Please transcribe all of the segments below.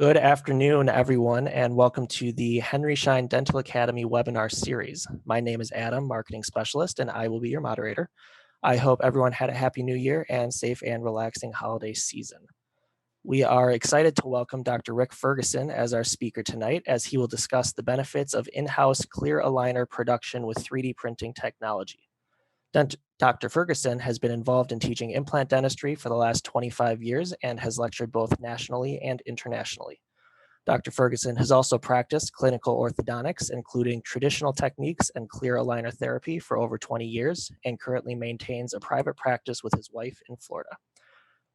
Good afternoon, everyone, and welcome to the Henry Schein Dental Academy webinar series. My name is Adam, Marketing Specialist, and I will be your moderator. I hope everyone had a happy new year and safe and relaxing holiday season. We are excited to welcome Dr. Rick Ferguson as our speaker tonight, as he will discuss the benefits of in-house clear aligner production with 3D printing technology. Dr. Ferguson has been involved in teaching implant dentistry for the last 25 years and has lectured both nationally and internationally. Dr. Ferguson has also practiced clinical orthodontics, including traditional techniques and clear aligner therapy for over 20 years, and currently maintains a private practice with his wife in Florida.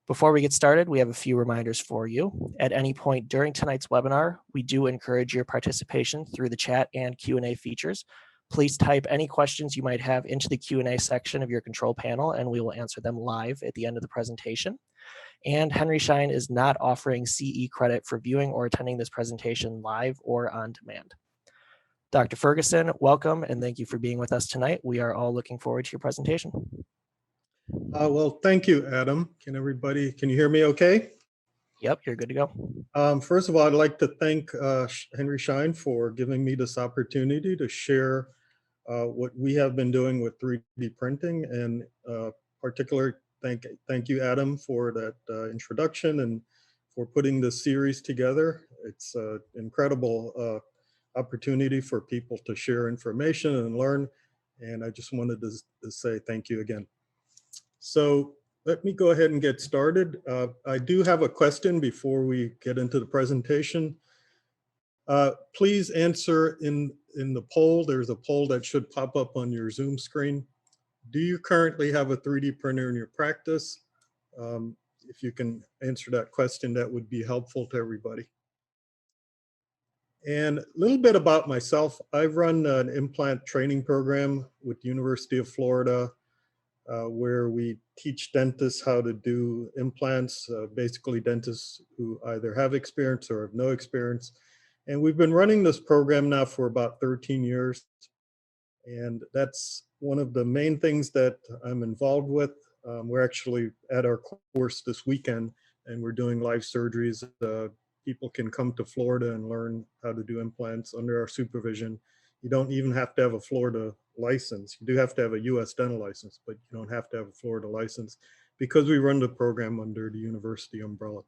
Before we get started, we have a few reminders for you. At any point during tonight's webinar, we do encourage your participation through the chat and Q&A features. Please type any questions you might have into the Q&A section of your control panel, and we will answer them live at the end of the presentation. And Henry Schein is not offering CE credit for viewing or attending this presentation live or on demand. Dr. Ferguson, welcome, and thank you for being with us tonight. We are all looking forward to your presentation. Well, thank you, Adam. Can you hear me okay? Yep, you're good to go. First of all, I'd like to thank Henry Schein for giving me this opportunity to share what we have been doing with 3D printing, and particularly thank you, Adam, for that introduction and for putting this series together. It's an incredible opportunity for people to share information and learn, and I just wanted to say thank you again. So let me go ahead and get started. I do have a question before we get into the presentation. Please answer in the poll. There's a poll that should pop up on your Zoom screen. Do you currently have a 3D printer in your practice? If you can answer that question, that would be helpful to everybody. And a little bit about myself. I've run an implant training program with the University of Florida, where we teach dentists how to do implants, basically dentists who either have experience or have no experience. And we've been running this program now for about 13 years. And that's one of the main things that I'm involved with. We're actually at our course this weekend, and we're doing live surgeries. People can come to Florida and learn how to do implants under our supervision. You don't even have to have a Florida license. You do have to have a US dental license, but you don't have to have a Florida license because we run the program under the university umbrella.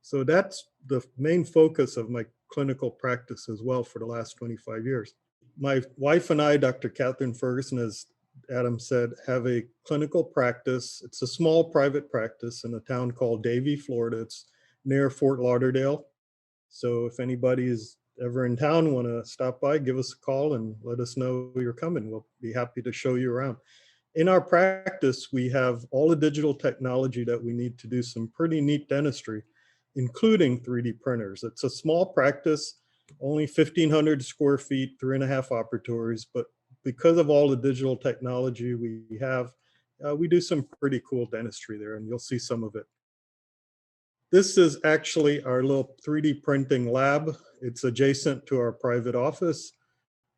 So that's the main focus of my clinical practice as well for the last 25 years. My wife and I, Dr. Catherine Ferguson, as Adam said, have a clinical practice. It's a small private practice in a town called Davie, Florida. It's near Fort Lauderdale. So if anybody is ever in town, want to stop by, give us a call and let us know you're coming. We'll be happy to show you around. In our practice, we have all the digital technology that we need to do some pretty neat dentistry, including 3D printers. It's a small practice, only 1,500 square feet, 3.5 operatories, but because of all the digital technology we have, we do some pretty cool dentistry there, and you'll see some of it. This is actually our little 3D printing lab. It's adjacent to our private office.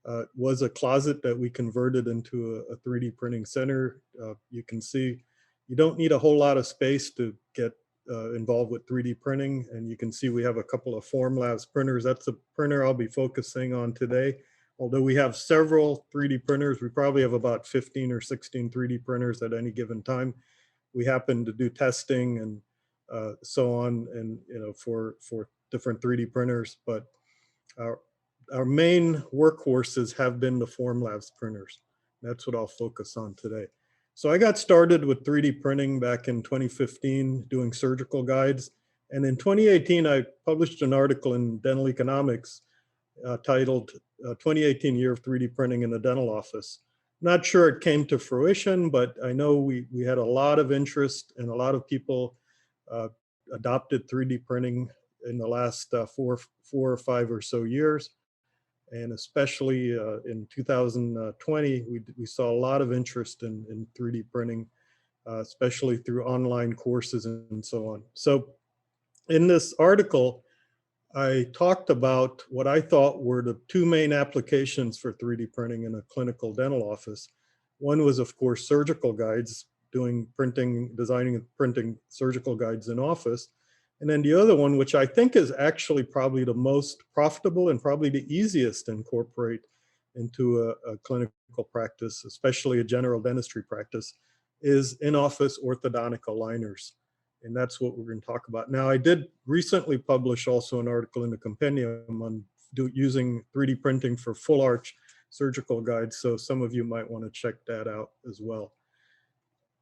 It was a closet that we converted into a 3D printing center. You can see you don't need a whole lot of space to get involved with 3D printing. And you can see we have a couple of Formlabs printers. That's the printer I'll be focusing on today. Although we have several 3D printers, we probably have about 15 or 16 3D printers at any given time. We happen to do testing and so on, and for different 3D printers, but our main workhorses have been the Formlabs printers. That's what I'll focus on today. So I got started with 3D printing back in 2015, doing surgical guides, and in 2018 I published an article in Dental Economics titled 2018 Year of 3D Printing in the Dental Office. Not sure it came to fruition, but I know we had a lot of interest and a lot of people adopted 3D printing in the last 4 or 5 or so years. And especially in 2020, we saw a lot of interest in 3D printing, especially through online courses and so on. So in this article, I talked about what I thought were the 2 main applications for 3D printing in a clinical dental office. One was, of course, surgical guides, doing printing, designing and printing surgical guides in office. And then the other one, which I think is actually probably the most profitable and probably the easiest to incorporate into a clinical practice, especially a general dentistry practice, is in-office orthodontic aligners. And that's what we're going to talk about. Now, I did recently publish also an article in the compendium on using 3D printing for full arch surgical guides. So some of you might want to check that out as well.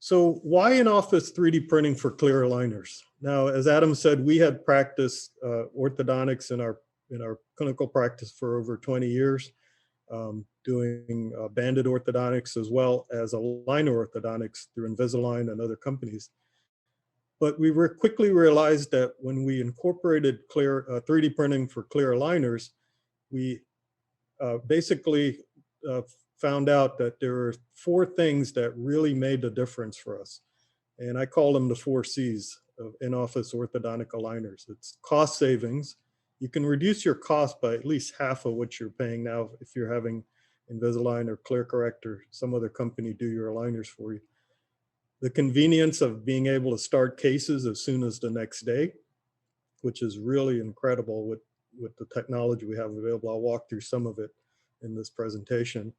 So why in-office 3D printing for clear aligners? Now, as Adam said, we had practiced orthodontics in our clinical practice for over 20 years, doing banded orthodontics as well as aligner orthodontics through Invisalign and other companies. But we quickly realized that when we incorporated 3D printing for clear aligners, we basically found out that there are 4 things that really made the difference for us. And I call them the 4 C's of in-office orthodontic aligners. It's cost savings. You can reduce your cost by at least half of what you're paying now if you're having Invisalign or ClearCorrect or some other company do your aligners for you. The convenience of being able to start cases as soon as the next day, which is really incredible with the technology we have available. I'll walk through some of it in this presentation.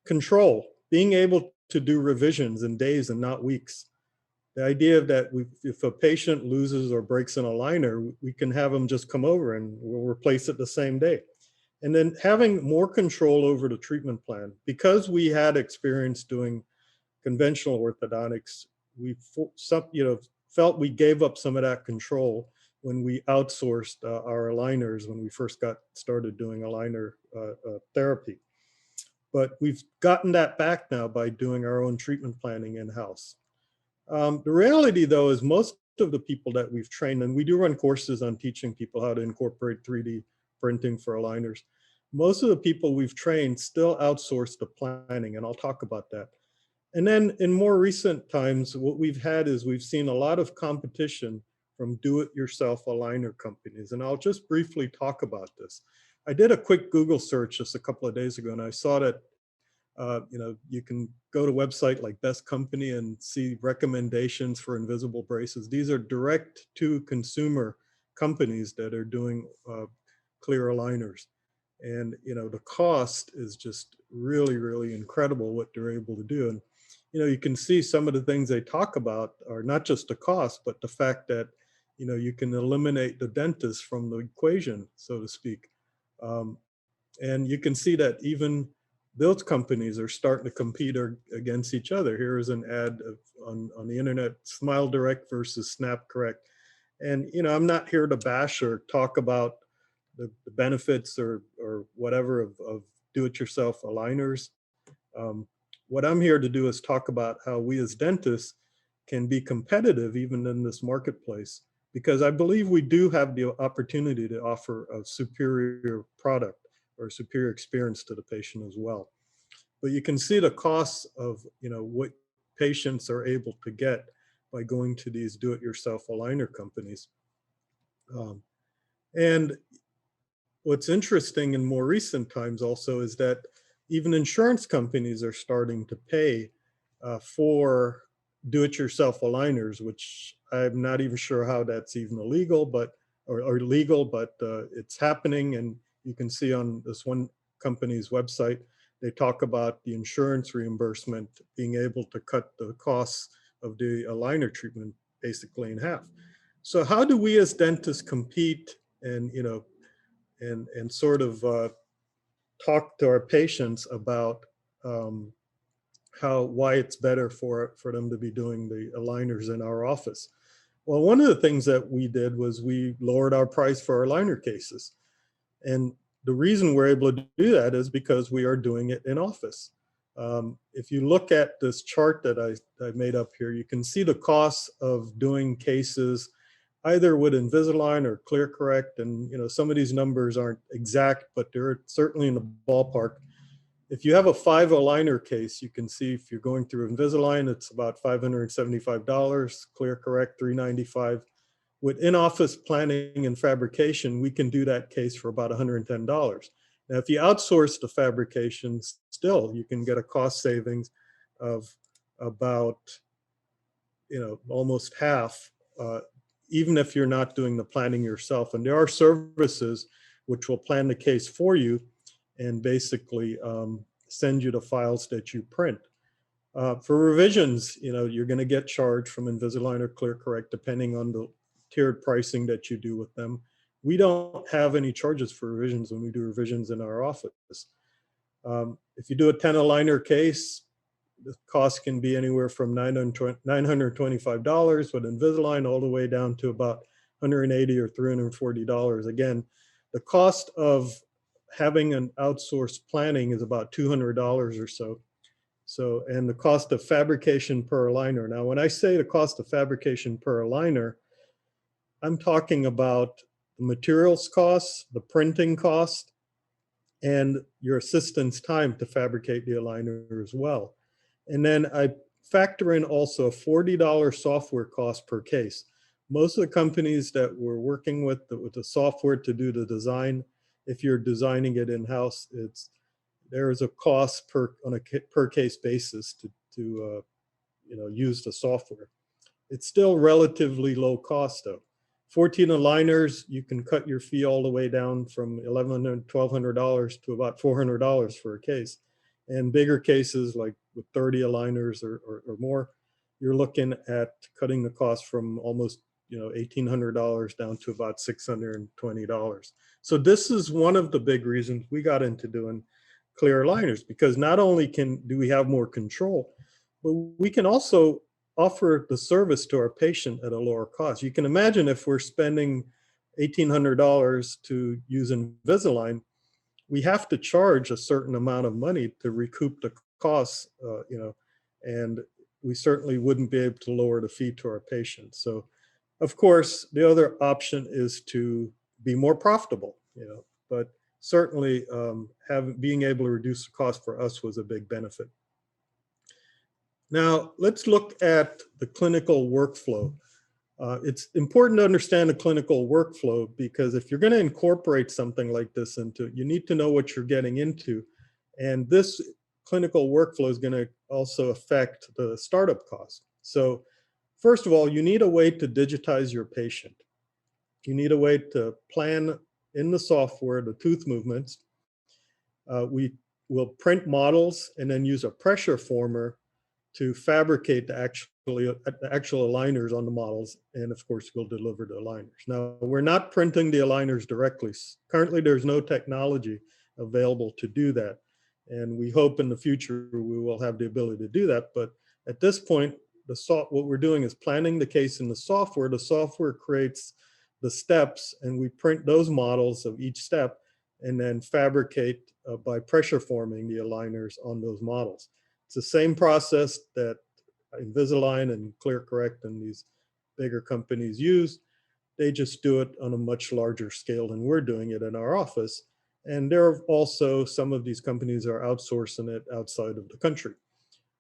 Control, being able to do revisions in days and not weeks. The idea that if a patient loses or breaks an aligner, we can have them just come over and we'll replace it the same day. And then having more control over the treatment plan. Because we had experience doing conventional orthodontics, we felt we gave up some of that control when we outsourced our aligners when we first got started doing aligner therapy. But we've gotten that back now by doing our own treatment planning in-house. The reality, though, is most of the people that we've trained, and we do run courses on teaching people how to incorporate 3D printing for aligners, most of the people we've trained still outsource the planning, and I'll talk about that. And then in more recent times, what we've had is we've seen a lot of competition from do-it-yourself aligner companies, and I'll just briefly talk about this. I did a quick Google search just a couple of days ago, and I saw that you can go to a website like Best Company and see recommendations for invisible braces. These are direct to consumer companies that are doing clear aligners. And, the cost is just really, really incredible what they're able to do. And, you can see some of the things they talk about are not just the cost, but the fact that, you can eliminate the dentist from the equation, so to speak. And you can see that even those companies are starting to compete against each other. Here is an ad on the internet, Smile Direct versus Snap Correct. And, I'm not here to bash or talk about the benefits or whatever of do-it-yourself aligners. What I'm here to do is talk about how we as dentists can be competitive even in this marketplace, because I believe we do have the opportunity to offer a superior product or superior experience to the patient as well. But you can see the costs of what patients are able to get by going to these do-it-yourself aligner companies. And what's interesting in more recent times also is that even insurance companies are starting to pay for do-it-yourself aligners, which I'm not even sure how that's even illegal, or legal, but it's happening. And you can see on this one company's website, they talk about the insurance reimbursement being able to cut the costs of the aligner treatment basically in half. So how do we as dentists compete and sort of talk to our patients about why it's better for them to be doing the aligners in our office? Well, one of the things that we did was we lowered our price for our aligner cases. And the reason we're able to do that is because we are doing it in office. If you look at this chart that I made up here, you can see the costs of doing cases either with Invisalign or ClearCorrect. And some of these numbers aren't exact, but they're certainly in the ballpark. If you have a 5 aligner case, you can see if you're going through Invisalign, it's about $575, ClearCorrect $395. With in-office planning and fabrication, we can do that case for about $110. Now, if you outsource the fabrication, still you can get a cost savings of about almost half, even if you're not doing the planning yourself. And there are services which will plan the case for you and basically send you the files that you print. For revisions, you're going to get charged from Invisalign or ClearCorrect, depending on the tiered pricing that you do with them. We don't have any charges for revisions when we do revisions in our office. If you do a 10 aligner case, the cost can be anywhere from $925 with Invisalign all the way down to about $180 or $340. Again, the cost of having an outsourced planning is about $200 or so. And the cost of fabrication per aligner. Now, when I say the cost of fabrication per aligner, I'm talking about the materials costs, the printing cost, and your assistant's time to fabricate the aligner as well. And then I factor in also a $40 software cost per case. Most of the companies that we're working with the software to do the design, if you're designing it in-house, there is a cost on a per case basis to use the software. It's still relatively low cost though. 14 aligners, you can cut your fee all the way down from $1,100, $1,200 to about $400 for a case. And bigger cases like with 30 aligners or more, you're looking at cutting the cost from almost $1,800 down to about $620. So this is one of the big reasons we got into doing clear aligners, because not only do we have more control, but we can also offer the service to our patient at a lower cost. You can imagine if we're spending $1,800 to use Invisalign, we have to charge a certain amount of money to recoup the costs, and we certainly wouldn't be able to lower the fee to our patients. So, of course, the other option is to be more profitable, but certainly being able to reduce the cost for us was a big benefit. Now, let's look at the clinical workflow. It's important to understand the clinical workflow, because if you're going to incorporate something like this you need to know what you're getting into. And this clinical workflow is going to also affect the startup cost. So first of all, you need a way to digitize your patient. You need a way to plan in the software the tooth movements. We will print models and then use a pressure former to fabricate the actual aligners on the models, and of course we'll deliver the aligners. Now, we're not printing the aligners directly. Currently, there's no technology available to do that, and we hope in the future we will have the ability to do that. But at this point, what we're doing is planning the case in the software. The software creates the steps, and we print those models of each step and then fabricate by pressure forming the aligners on those models. It's the same process that Invisalign and ClearCorrect and these bigger companies use. They just do it on a much larger scale than we're doing it in our office. And there are also some of these companies are outsourcing it outside of the country.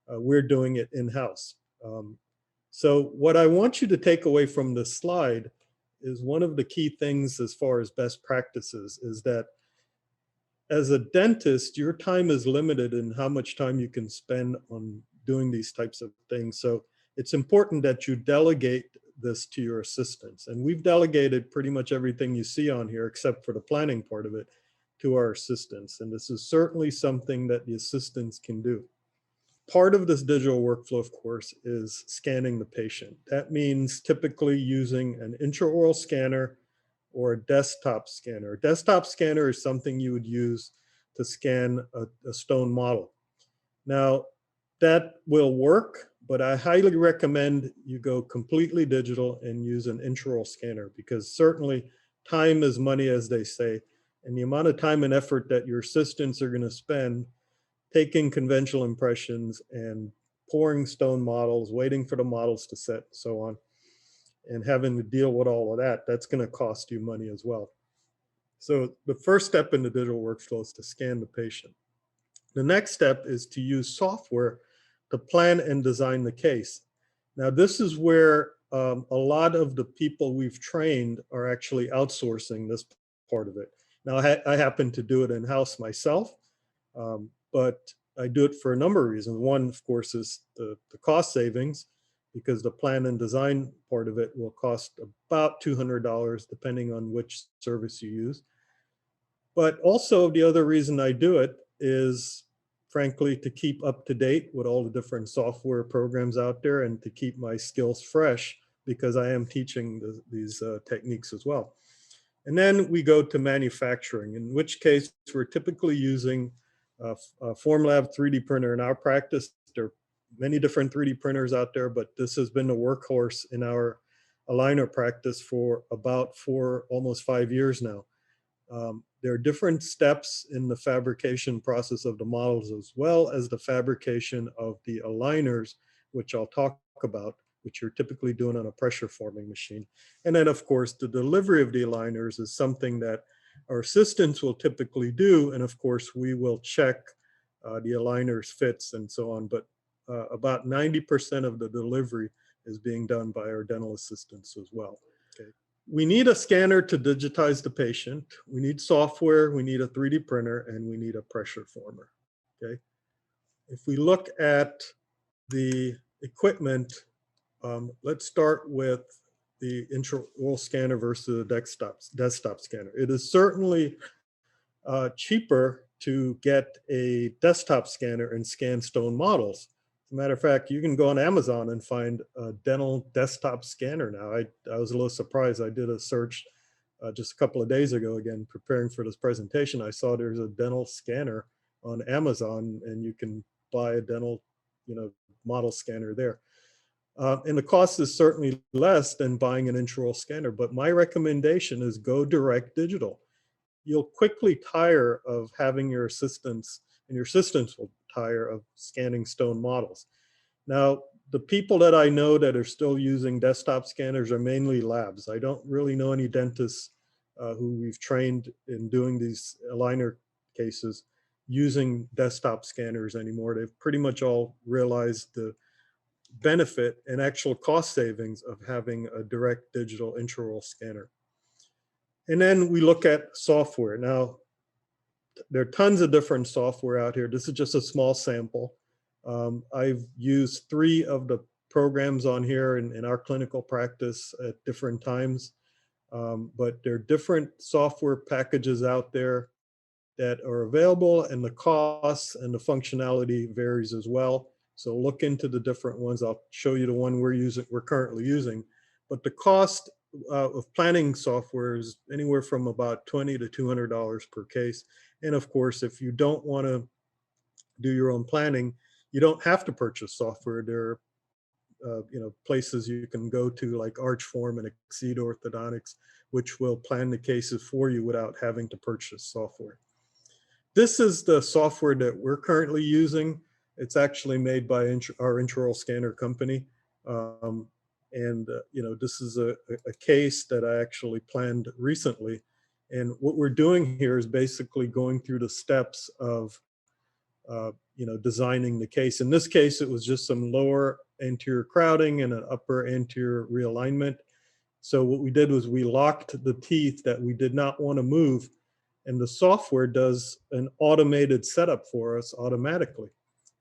We're doing it in-house. So what I want you to take away from this slide is one of the key things as far as best practices is that as a dentist, your time is limited in how much time you can spend on doing these types of things. So it's important that you delegate this to your assistants. And we've delegated pretty much everything you see on here, except for the planning part of it, to our assistants. And this is certainly something that the assistants can do. Part of this digital workflow, of course, is scanning the patient. That means typically using an intraoral scanner or a desktop scanner. A desktop scanner is something you would use to scan a stone model. Now, that will work, but I highly recommend you go completely digital and use an intraoral scanner, because certainly time is money, as they say, and the amount of time and effort that your assistants are going to spend taking conventional impressions and pouring stone models, waiting for the models to set, and so on, and having to deal with all of that, that's going to cost you money as well. So the first step in the digital workflow is to scan the patient. The next step is to use software to plan and design the case. Now, this is where a lot of the people we've trained are actually outsourcing this part of it. Now, I happen to do it in-house myself, but I do it for a number of reasons. One, of course, is the cost savings. because the plan and design part of it will cost about $200 depending on which service you use. But also the other reason I do it is frankly to keep up to date with all the different software programs out there and to keep my skills fresh because I am teaching these techniques as well. And then we go to manufacturing, in which case we're typically using a Formlab 3D printer in our practice. There are many different 3D printers out there, but this has been the workhorse in our aligner practice for about almost 5 years now. There are different steps in the fabrication process of the models as well as the fabrication of the aligners, which I'll talk about, which you're typically doing on a pressure forming machine. And then of course, the delivery of the aligners is something that our assistants will typically do. And of course, we will check the aligners fits and so on. But about 90% of the delivery is being done by our dental assistants as well. Okay. We need a scanner to digitize the patient. We need software, we need a 3D printer, and we need a pressure former. Okay. If we look at the equipment, let's start with the intraoral scanner versus the desktop scanner. It is certainly cheaper to get a desktop scanner and scan stone models. As a matter of fact, you can go on Amazon and find a dental desktop scanner now. I was a little surprised. I did a search just a couple of days ago, again, preparing for this presentation. I saw there's a dental scanner on Amazon and you can buy a dental, model scanner there. And the cost is certainly less than buying an intraoral scanner, but my recommendation is go direct digital. You'll quickly tire of having your assistants, and your assistants will tire of scanning stone models. Now, the people that I know that are still using desktop scanners are mainly labs. I don't really know any dentists who we've trained in doing these aligner cases using desktop scanners anymore. They've pretty much all realized the benefit and actual cost savings of having a direct digital intraoral scanner. And then we look at software. Now, there are tons of different software out here. This is just a small sample. I've used 3 of the programs on here in our clinical practice at different times. But there are different software packages out there that are available, and the costs and the functionality varies as well. So look into the different ones. I'll show you the one we're currently using. But the cost of planning software is anywhere from about $20 to $200 per case. And of course, if you don't want to do your own planning, you don't have to purchase software. There are places you can go to like Archform and Exceed Orthodontics, which will plan the cases for you without having to purchase software. This is the software that we're currently using. It's actually made by our intraoral scanner company. This is a case that I actually planned recently. And what we're doing here is basically going through the steps of designing the case. In this case, it was just some lower anterior crowding and an upper anterior realignment. So what we did was we locked the teeth that we did not want to move, and the software does an automated setup for us automatically.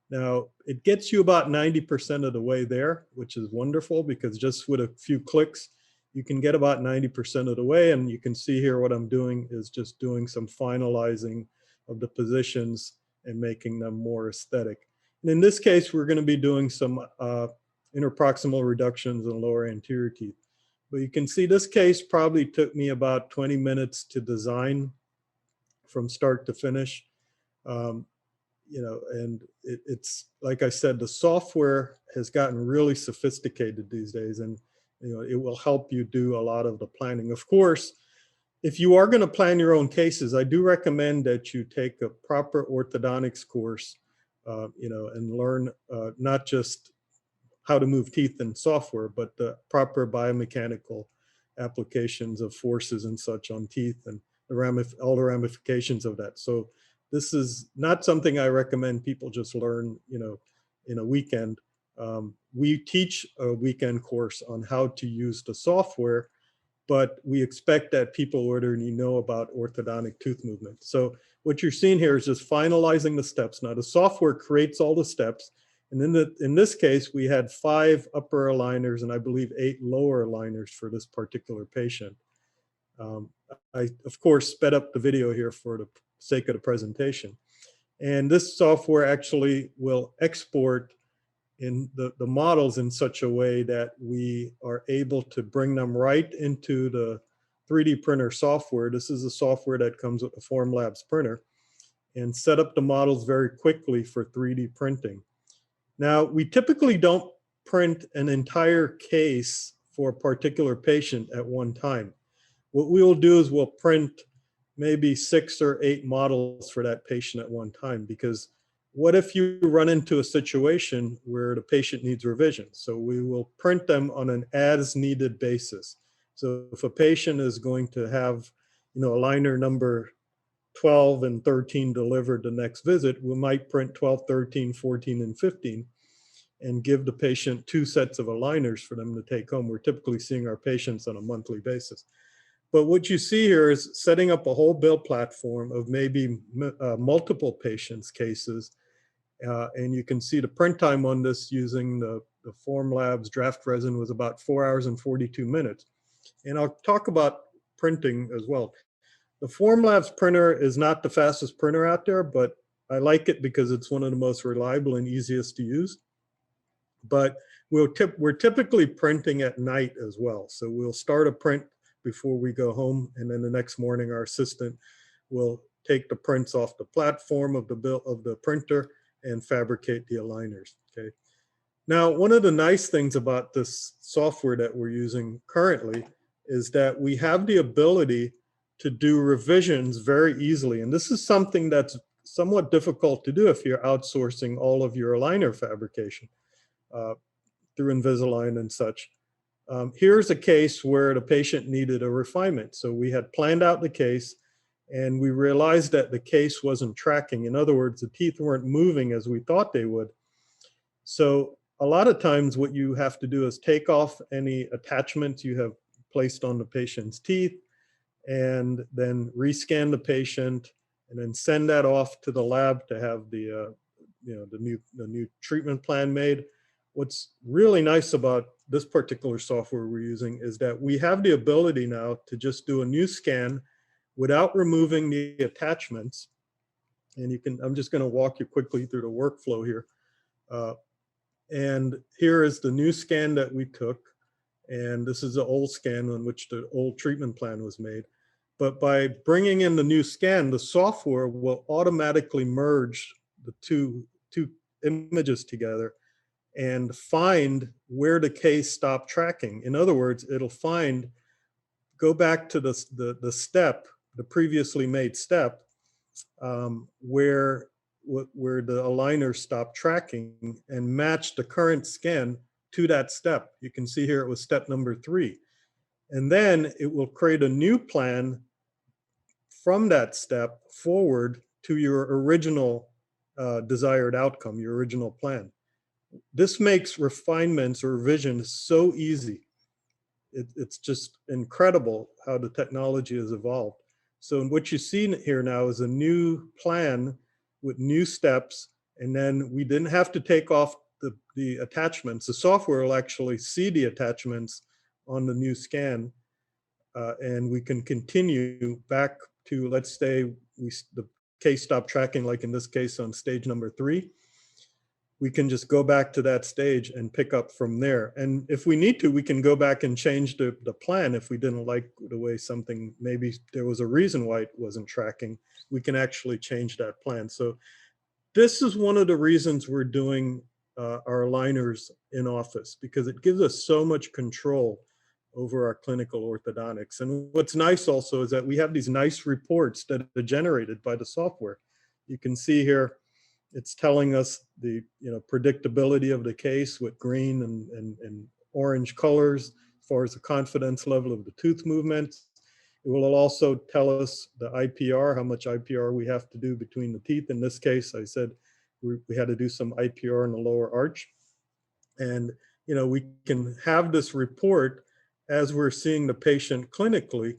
Now, it gets you about 90% of the way there, which is wonderful because just with a few clicks, you can get about 90% of the way. And you can see here what I'm doing is just doing some finalizing of the positions and making them more aesthetic. And in this case, we're going to be doing some interproximal reductions in lower anterior teeth. But you can see this case probably took me about 20 minutes to design from start to finish. And it's like I said, the software has gotten really sophisticated these days, and it will help you do a lot of the planning. Of course, if you are going to plan your own cases, I do recommend that you take a proper orthodontics course, and learn not just how to move teeth in software, but the proper biomechanical applications of forces and such on teeth and all the ramifications of that. So this is not something I recommend people just learn, in a weekend. We teach a weekend course on how to use the software, but we expect that people already know about orthodontic tooth movement. So what you're seeing here is just finalizing the steps. Now the software creates all the steps, And in this case, we had 5 upper aligners and I believe 8 lower aligners for this particular patient. I, of course, sped up the video here for the sake of the presentation. And this software actually will export in the models in such a way that we are able to bring them right into the 3D printer software. This is the software that comes with the Formlabs printer, and set up the models very quickly for 3D printing. Now, we typically don't print an entire case for a particular patient at one time. What we will do is we'll print maybe 6 or 8 models for that patient at one time, because what if you run into a situation where the patient needs revision? So we will print them on an as needed basis. So if a patient is going to have, aligner number 12 and 13 delivered the next visit, we might print 12, 13, 14, and 15 and give the patient 2 sets of aligners for them to take home. We're typically seeing our patients on a monthly basis. But what you see here is setting up a whole build platform of maybe multiple patients' cases. And you can see the print time on this using the Formlabs draft resin was about 4 hours and 42 minutes. And I'll talk about printing as well. The Formlabs printer is not the fastest printer out there, but I like it because it's one of the most reliable and easiest to use. But we're typically printing at night as well. So we'll start a print before we go home, and then the next morning our assistant will take the prints off the platform of the printer and fabricate the aligners. Okay. Now, one of the nice things about this software that we're using currently is that we have the ability to do revisions very easily. And this is something that's somewhat difficult to do if you're outsourcing all of your aligner fabrication through Invisalign and such. Here's a case where the patient needed a refinement. So we had planned out the case and we realized that the case wasn't tracking. In other words, the teeth weren't moving as we thought they would. So a lot of times what you have to do is take off any attachments you have placed on the patient's teeth and then rescan the patient and then send that off to the lab to have the new treatment plan made. What's really nice about this particular software we're using is that we have the ability now to just do a new scan without removing the attachments. And I'm just going to walk you quickly through the workflow here. And here is the new scan that we took. And this is the old scan on which the old treatment plan was made. But by bringing in the new scan, the software will automatically merge the two images together and find where the case stopped tracking. In other words, it'll go back to the step, the previously made step, where the aligner stopped tracking and match the current scan to that step. You can see here it was step number 3. And then it will create a new plan from that step forward to your original desired outcome, your original plan. This makes refinements or revisions so easy. It's just incredible how the technology has evolved. So what you see here now is a new plan with new steps, and then we didn't have to take off the attachments. The software will actually see the attachments on the new scan, and we can continue back to, let's say the case stopped tracking, like in this case on stage number 3. We can just go back to that stage and pick up from there. And if we need to, we can go back and change the plan. If we didn't like the way something, maybe there was a reason why it wasn't tracking, we can actually change that plan. So this is one of the reasons we're doing our aligners in office, because it gives us so much control over our clinical orthodontics. And what's nice also is that we have these nice reports that are generated by the software. You can see here, it's telling us the predictability of the case with green and orange colors as far as the confidence level of the tooth movements. It will also tell us the IPR, how much IPR we have to do between the teeth. In this case, I said we had to do some IPR in the lower arch. And we can have this report as we're seeing the patient clinically.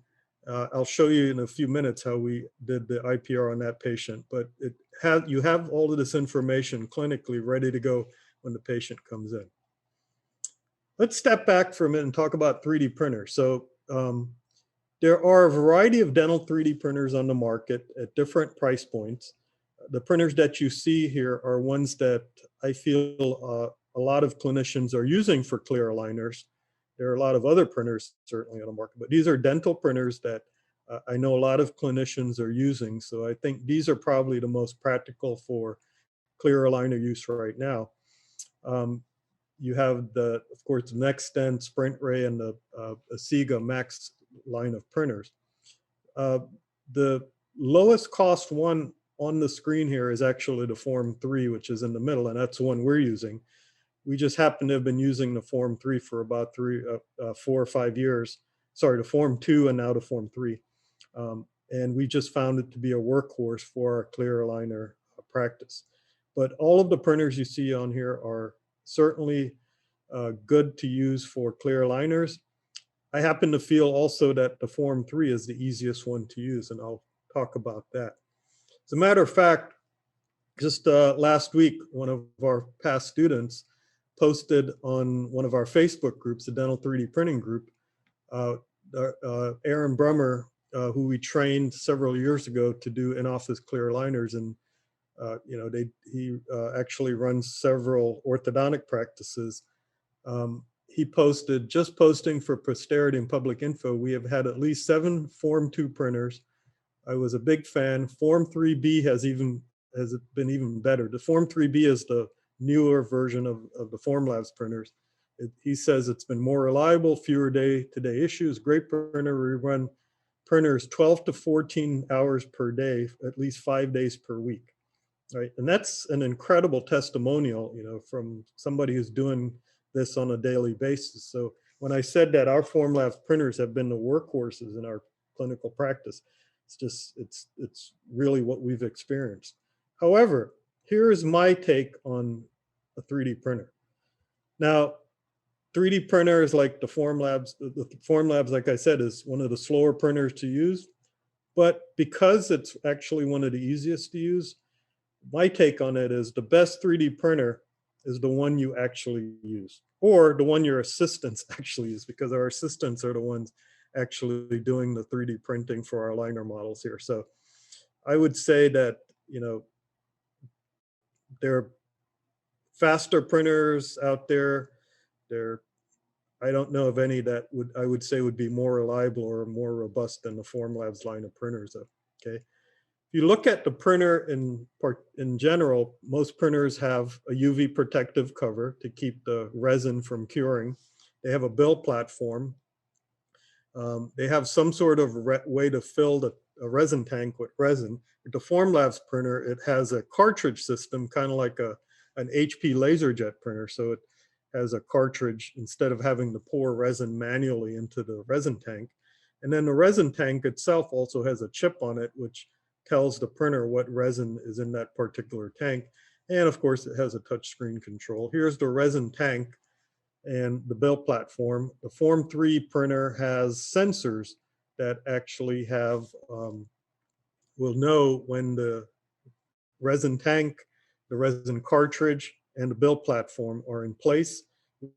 I'll show you in a few minutes how we did the IPR on that patient, but you have all of this information clinically ready to go when the patient comes in. Let's step back for a minute and talk about 3D printers. So there are a variety of dental 3D printers on the market at different price points. The printers that you see here are ones that I feel a lot of clinicians are using for clear aligners. There are a lot of other printers certainly on the market, but these are dental printers that I know a lot of clinicians are using. So I think these are probably the most practical for clear aligner use right now. You have of course, the NextDent, Sprint Ray, and the Asiga Max line of printers. The lowest cost one on the screen here is actually the Form 3, which is in the middle, and that's the one we're using. We just happen to have been using the Form 3 for about 4 or 5 years. Sorry, the Form 2 and now the Form 3. And we just found it to be a workhorse for our clear aligner practice. But all of the printers you see on here are certainly good to use for clear aligners. I happen to feel also that the Form 3 is the easiest one to use, and I'll talk about that. As a matter of fact, just last week, one of our past students posted on one of our Facebook groups, the Dental 3D Printing group, Aaron Brummer, who we trained several years ago to do in-office clear aligners, and he actually runs several orthodontic practices. He posted, just posting for posterity and public info, we have had at least 7 Form 2 printers. I was a big fan. Form 3B has been even better. The Form 3B is the newer version of the Formlabs printers. He says it's been more reliable, fewer day-to-day issues, great printer. We run printers 12 to 14 hours per day, at least 5 days per week, right? And that's an incredible testimonial, from somebody who's doing this on a daily basis. So when I said that our Formlabs printers have been the workhorses in our clinical practice, it's really what we've experienced. However, here's my take on a 3D printer. Now, 3D printers like the Formlabs, like I said, is one of the slower printers to use. But because it's actually one of the easiest to use, my take on it is the best 3D printer is the one you actually use, or the one your assistants actually use, because our assistants are the ones actually doing the 3D printing for our aligner models here. So I would say that, there are faster printers out there. I don't know of any that I would say would be more reliable or more robust than the Formlabs line of printers. Okay. If you look at the printer in general, most printers have a UV protective cover to keep the resin from curing. They have a build platform. They have some sort of way to fill a resin tank with resin. With the Formlabs printer, it has a cartridge system, kind of like an HP LaserJet printer. So it has a cartridge instead of having to pour resin manually into the resin tank. And then the resin tank itself also has a chip on it, which tells the printer what resin is in that particular tank. And of course, it has a touchscreen control. Here's the resin tank and the build platform. The Form 3 printer has sensors that actually will know when the resin tank, the resin cartridge, and the build platform are in place,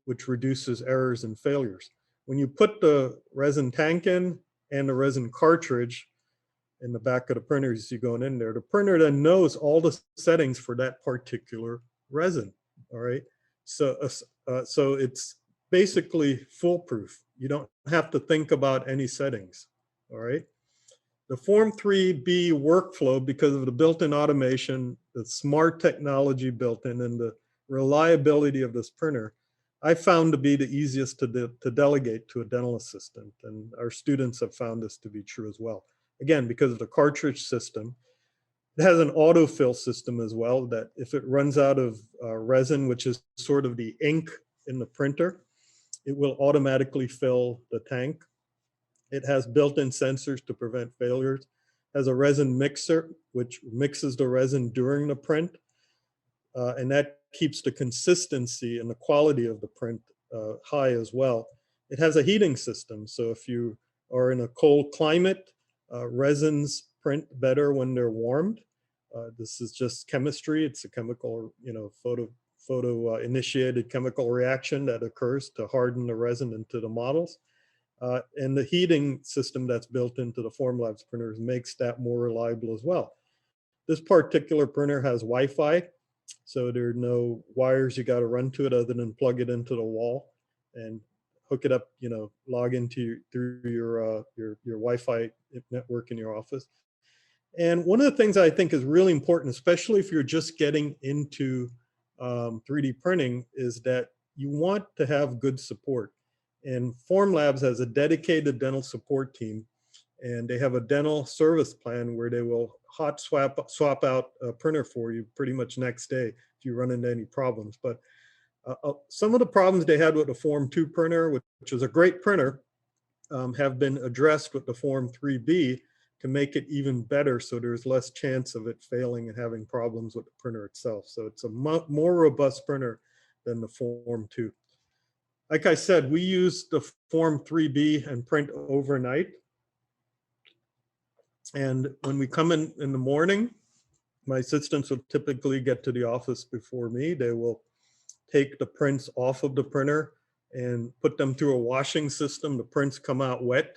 which reduces errors and failures. When you put the resin tank in and the resin cartridge in the back of the printer, you see going in there, the printer then knows all the settings for that particular resin, all right? So it's basically foolproof. You don't have to think about any settings, all right? The Form 3B workflow, because of the built-in automation, the smart technology built in, and the reliability of this printer, I found to be the easiest to delegate to a dental assistant. And our students have found this to be true as well. Again, because of the cartridge system. It has an autofill system as well, that if it runs out of resin, which is sort of the ink in the printer, it will automatically fill the tank. It has built-in sensors to prevent failures. It has a resin mixer, which mixes the resin during the print. And that keeps the consistency and the quality of the print high as well. It has a heating system. So if you are in a cold climate, resins print better when they're warmed. This is just chemistry. It's a chemical, photo-initiated chemical reaction that occurs to harden the resin into the models. And the heating system that's built into the Formlabs printers makes that more reliable as well. This particular printer has Wi-Fi, so there are no wires you got to run to it other than plug it into the wall and hook it up, log into through your Wi-Fi network in your office. And one of the things I think is really important, especially if you're just getting into 3D printing, is that you want to have good support. And Formlabs has a dedicated dental support team, and they have a dental service plan where they will hot swap out a printer for you pretty much next day if you run into any problems. But some of the problems they had with the Form 2 printer, which was a great printer, have been addressed with the Form 3B to make it even better, so there's less chance of it failing and having problems with the printer itself. So it's a more robust printer than the Form 2. Like I said, we use the Form 3B and print overnight. And when we come in the morning, my assistants will typically get to the office before me. They will take the prints off of the printer and put them through a washing system. The prints come out wet.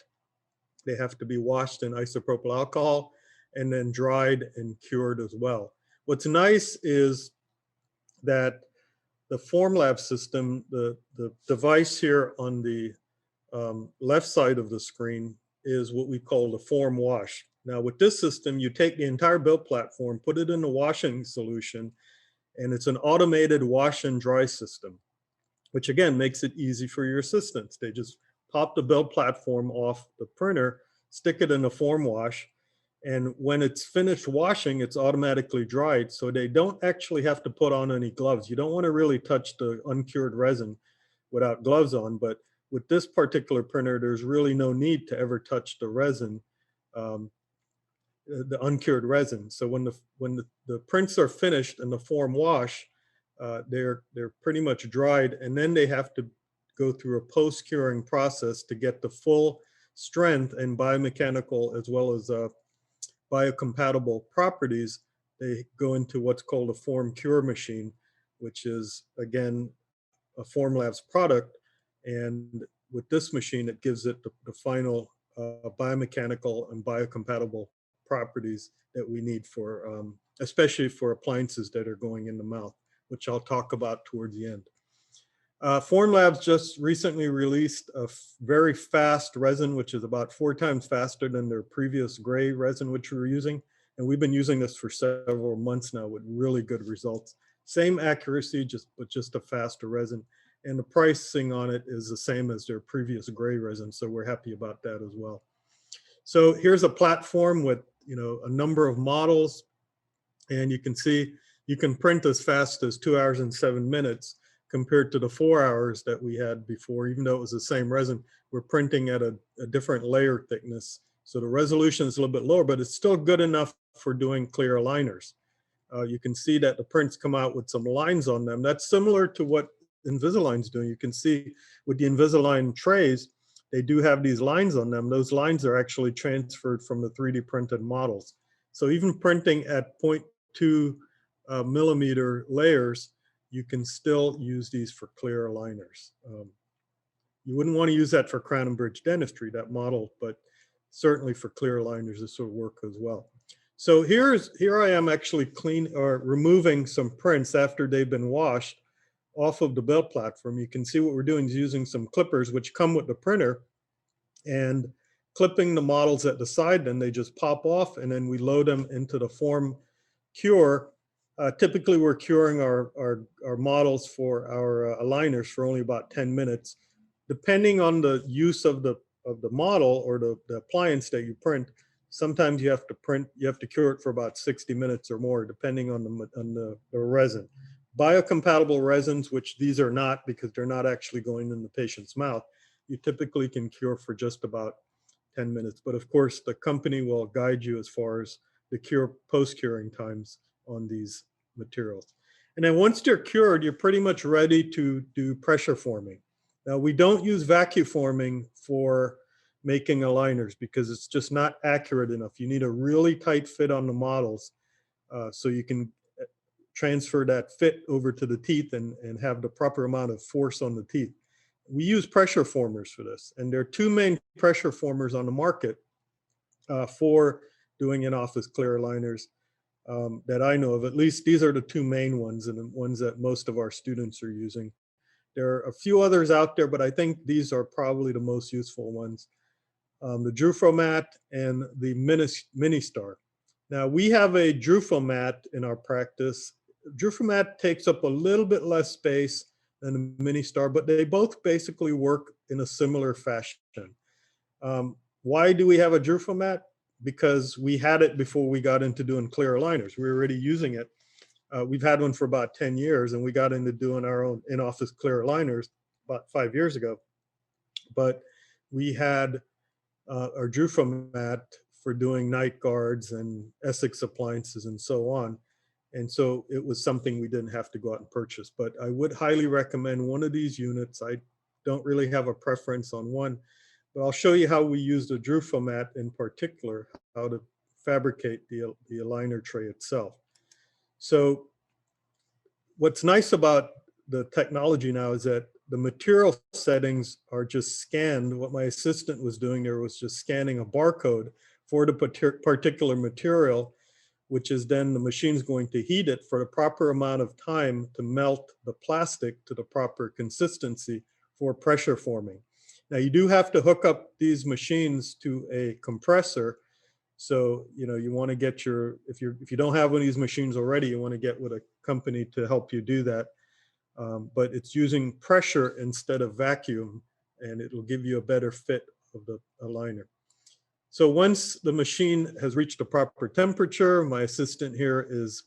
They have to be washed in isopropyl alcohol and then dried and cured as well. What's nice is that the Formlabs system, the device here on the left side of the screen is what we call the Form Wash. Now with this system, you take the entire build platform, put it in the washing solution, and it's an automated wash and dry system, which again makes it easy for your assistants. They just pop the build platform off the printer, stick it in a Form Wash, and when it's finished washing, it's automatically dried, so they don't actually have to put on any gloves. You don't want to really touch the uncured resin without gloves on, but with this particular printer, there's really no need to ever touch the resin, the uncured resin. So when the prints are finished in the Form Wash, they're pretty much dried, and then they have to go through a post-curing process to get the full strength and biomechanical as well as biocompatible properties. They go into what's called a Form Cure machine, which is again a Formlabs product, and with this machine it gives it the final biomechanical and biocompatible properties that we need for especially for appliances that are going in the mouth, which I'll talk about towards the end. Formlabs just recently released a very fast resin, which is about 4 times faster than their previous gray resin, which we were using. And we've been using this for several months now with really good results. Same accuracy, but just a faster resin. And the pricing on it is the same as their previous gray resin. So we're happy about that as well. So here's a platform with a number of models. And you can see you can print as fast as 2 hours and 7 minutes compared to the 4 hours that we had before. Even though it was the same resin, we're printing at a different layer thickness. So the resolution is a little bit lower, but it's still good enough for doing clear aligners. You can see that the prints come out with some lines on them. That's similar to what Invisalign's doing. You can see with the Invisalign trays, they do have these lines on them. Those lines are actually transferred from the 3D printed models. So even printing at 0.2 millimeter layers, you can still use these for clear aligners. You wouldn't want to use that for crown and bridge dentistry, that model, but certainly for clear aligners, this will work as well. So here I am actually removing some prints after they've been washed off of the build platform. You can see what we're doing is using some clippers which come with the printer and clipping the models at the side, then they just pop off and then we load them into the Form Cure. Typically we're curing our models for our aligners for only about 10 minutes. Depending on the use of the model or the appliance that you print, sometimes you have to cure it for about 60 minutes or more, depending on the resin. Biocompatible resins, which these are not because they're not actually going in the patient's mouth, you typically can cure for just about 10 minutes. But of course, the company will guide you as far as the post-curing times on these materials. And then once they're cured, you're pretty much ready to do pressure forming. Now, we don't use vacuum forming for making aligners because it's just not accurate enough. You need a really tight fit on the models so you can transfer that fit over to the teeth and have the proper amount of force on the teeth. We use pressure formers for this. And there are two main pressure formers on the market for doing in-office clear aligners that I know of. At least these are the two main ones and the ones that most of our students are using. There are a few others out there, but I think these are probably the most useful ones. The Drufomat and the Ministar. Now we have a Drufomat in our practice. Drufomat takes up a little bit less space than the Ministar, but they both basically work in a similar fashion. Why do we have a Drufomat? Because we had it before we got into doing clear aligners. We were already using it. We've had one for about 10 years, and we got into doing our own in-office clear aligners about 5 years ago. But we had our Drufomat for doing night guards and Essex appliances and so on. And so it was something we didn't have to go out and purchase. But I would highly recommend one of these units. I don't really have a preference on one, but I'll show you how we use the Drufomat in particular, how to fabricate the aligner tray itself. So what's nice about the technology now is that the material settings are just scanned. What my assistant was doing there was just scanning a barcode for the particular material, which is then the machine's going to heat it for the proper amount of time to melt the plastic to the proper consistency for pressure forming. Now you do have to hook up these machines to a compressor. So, you know, you want to get your, if you don't have one of these machines already, you want to get with a company to help you do that. But it's using pressure instead of vacuum, and it'll give you a better fit of the aligner. So once the machine has reached the proper temperature, my assistant here is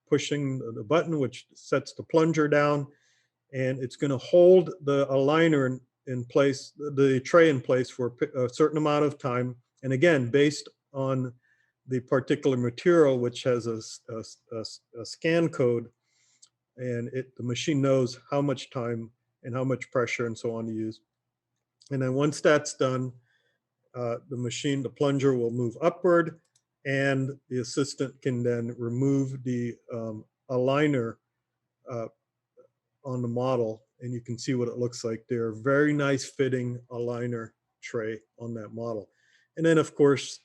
pushing the button, which sets the plunger down, and it's going to hold the aligner in place, the tray in place for a certain amount of time. And again, based on the particular material, which has a scan code, and the machine knows how much time and how much pressure and so on to use. And then once that's done, the plunger will move upward, and the assistant can then remove the aligner on the model, and you can see what it looks like there. Very nice fitting aligner tray on that model. And then of course,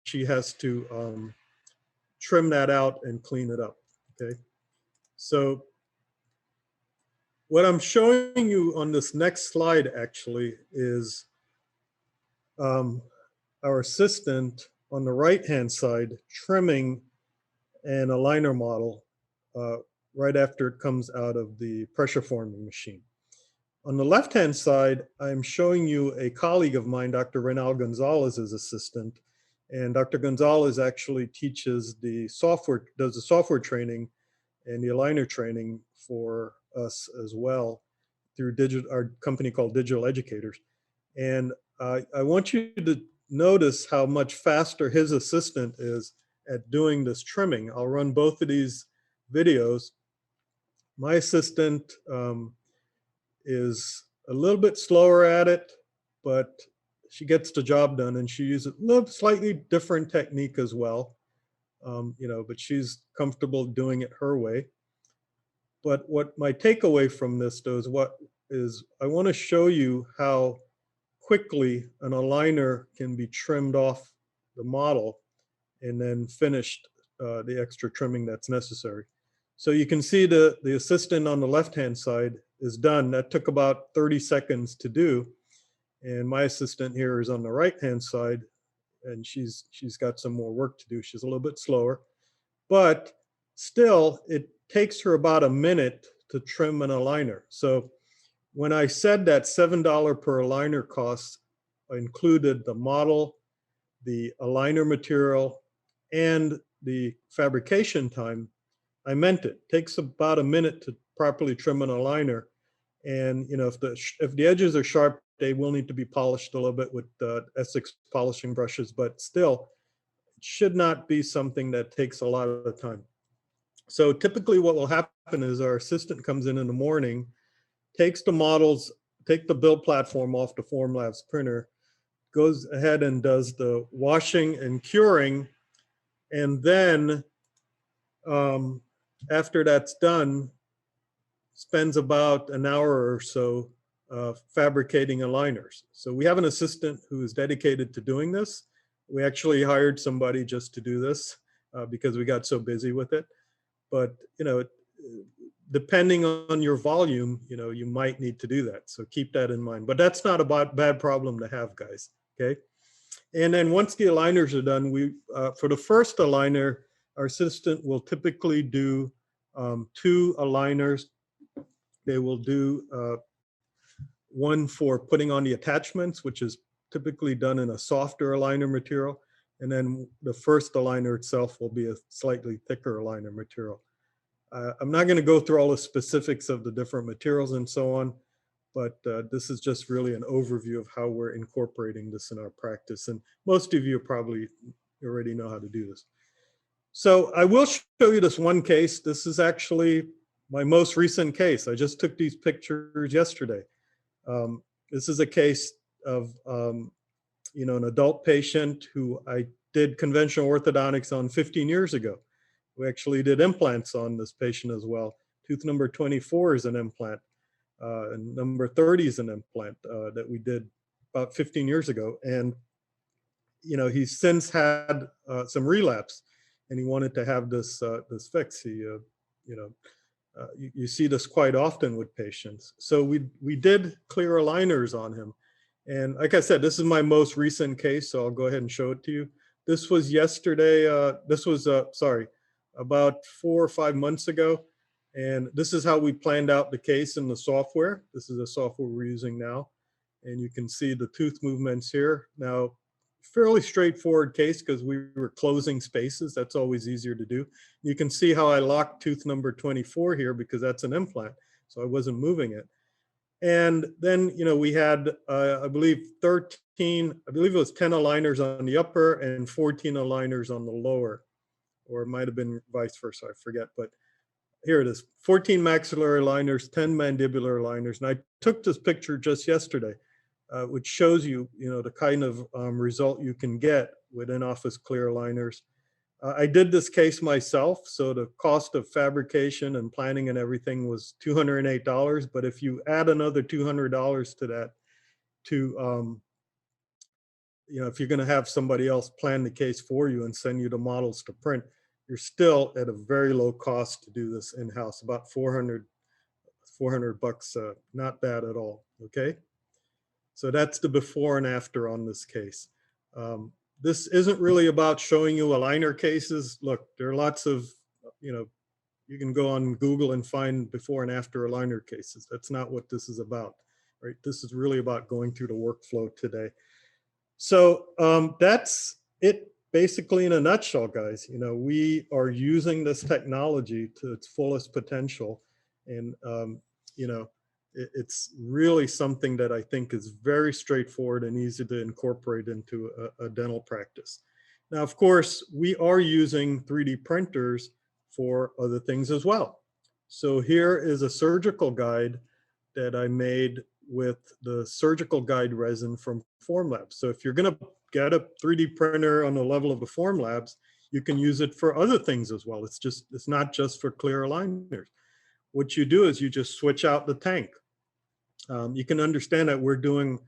she has to trim that out and clean it up, okay? So what I'm showing you on this next slide actually is our assistant on the right-hand side trimming an aligner model right after it comes out of the pressure forming machine. On the left-hand side, I'm showing you a colleague of mine, Dr. Renal Gonzalez's assistant. And Dr. Gonzalez actually teaches the software, does the software training and the aligner training for us as well through our company called Digital Educators. And I want you to notice how much faster his assistant is at doing this trimming. I'll run both of these videos. My assistant is a little bit slower at it, but she gets the job done, and she uses a little slightly different technique as well. You know, but she's comfortable doing it her way. But what my takeaway from this though is I want to show you how quickly an aligner can be trimmed off the model and then finished the extra trimming that's necessary. So you can see the assistant on the left-hand side is done. That took about 30 seconds to do. And my assistant here is on the right-hand side, and she's got some more work to do. She's a little bit slower, but still it takes her about a minute to trim an aligner. So when I said that $7 per aligner cost included the model, the aligner material, and the fabrication time, I meant it. It takes about a minute to properly trim an aligner. And you know, if the edges are sharp, they will need to be polished a little bit with Essex polishing brushes, but still, it should not be something that takes a lot of time. So typically what will happen is our assistant comes in the morning, takes the models, take the build platform off the Formlabs printer, goes ahead and does the washing and curing, and then after that's done, spends about an hour or so fabricating aligners. So we have an assistant who is dedicated to doing this. We actually hired somebody just to do this because we got so busy with it. But, depending on your volume, you might need to do that. So keep that in mind. But that's not a bad problem to have, guys. Okay. And then once the aligners are done, for the first aligner, our assistant will typically do 2 aligners. They will do one for putting on the attachments, which is typically done in a softer aligner material. And then the first aligner itself will be a slightly thicker aligner material. I'm not going to go through all the specifics of the different materials and so on, but this is just really an overview of how we're incorporating this in our practice. And most of you probably already know how to do this. So I will show you this one case. This is actually my most recent case. I just took these pictures yesterday. This is a case of an adult patient who I did conventional orthodontics on 15 years ago. We actually did implants on this patient as well. Tooth number 24 is an implant, and number 30 is an implant that we did about 15 years ago. And he's since had some relapse, and he wanted to have this fix. You see this quite often with patients. So we did clear aligners on him. And like I said, this is my most recent case, so I'll go ahead and show it to you. This was yesterday. About 4 or 5 months ago. And this is how we planned out the case in the software. This is the software we're using now. And you can see the tooth movements here. Now, fairly straightforward case because we were closing spaces. That's always easier to do. You can see how I locked tooth number 24 here because that's an implant. So I wasn't moving it. And then, we had, I believe it was 10 aligners on the upper and 14 aligners on the lower, or it might have been vice versa, I forget, but here it is, 14 maxillary aligners, 10 mandibular aligners. And I took this picture just yesterday, which shows you, the kind of result you can get with in-office clear aligners. I did this case myself, so the cost of fabrication and planning and everything was $208. But if you add another $200 to that, if you're going to have somebody else plan the case for you and send you the models to print, you're still at a very low cost to do this in-house, about 400 bucks, not bad at all. Okay. So that's the before and after on this case. This isn't really about showing you aligner cases. Look, there are lots of, you can go on Google and find before and after aligner cases. That's not what this is about, right? This is really about going through the workflow today. So that's it basically in a nutshell, guys. We are using this technology to its fullest potential. And, it's really something that I think is very straightforward and easy to incorporate into a dental practice. Now, of course, we are using 3D printers for other things as well. So here is a surgical guide that I made with the surgical guide resin from Formlabs. So if you're going to get a 3D printer on the level of the Formlabs, you can use it for other things as well. It's not just for clear aligners. What you do is you just switch out the tank. You can understand that we're doing,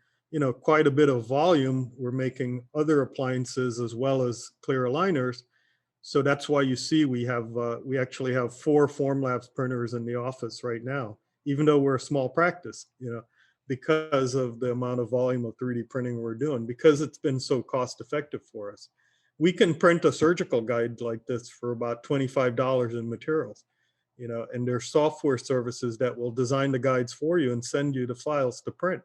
quite a bit of volume. We're making other appliances as well as clear aligners. So that's why you see we actually have 4 Formlabs printers in the office right now, even though we're a small practice, because of the amount of volume of 3D printing we're doing, because it's been so cost effective for us. We can print a surgical guide like this for about $25 in materials, and there's software services that will design the guides for you and send you the files to print,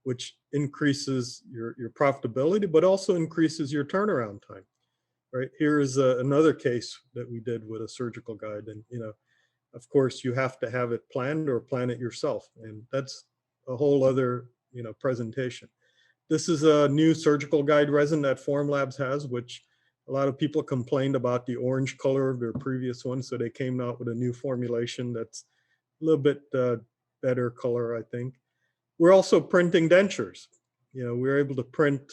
which increases your profitability, but also increases your turnaround time. Right, here's another case that we did with a surgical guide. And, of course, you have to have it planned or plan it yourself. And that's a whole other, presentation. This is a new surgical guide resin that Formlabs has, which a lot of people complained about the orange color of their previous one. So they came out with a new formulation that's a little bit better color, I think. We're also printing dentures. We're able to print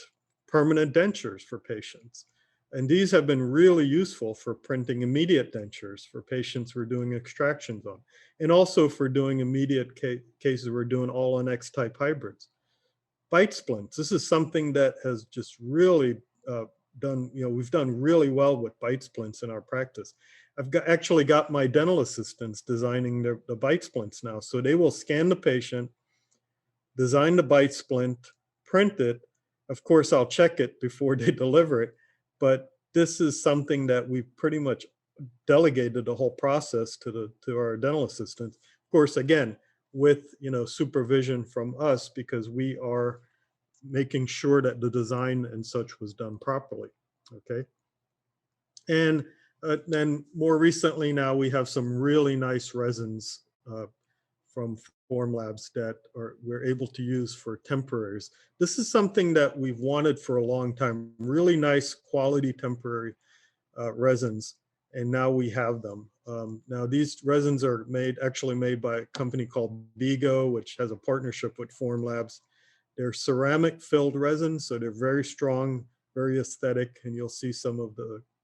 permanent dentures for patients. And these have been really useful for printing immediate dentures for patients we're doing extractions on, and also for doing immediate cases we're doing all on X type hybrids. Bite splints. This is something that has just really we've done really well with bite splints in our practice. Actually got my dental assistants designing the bite splints now. So they will scan the patient, design the bite splint, print it. Of course, I'll check it before they deliver it, but this is something that we've pretty much delegated the whole process to our dental assistants. Of course, again, with supervision from us, because we are making sure that the design and such was done properly. Okay, and then more recently now we have some really nice resins from Form Labs that we're able to use for temporaries. This is something that we've wanted for a long time, really nice quality temporary resins, and now we have them. Now these resins are actually made by a company called Bigo, which has a partnership with Form Labs. They're ceramic filled resins, so they're very strong, very aesthetic, and you'll see some of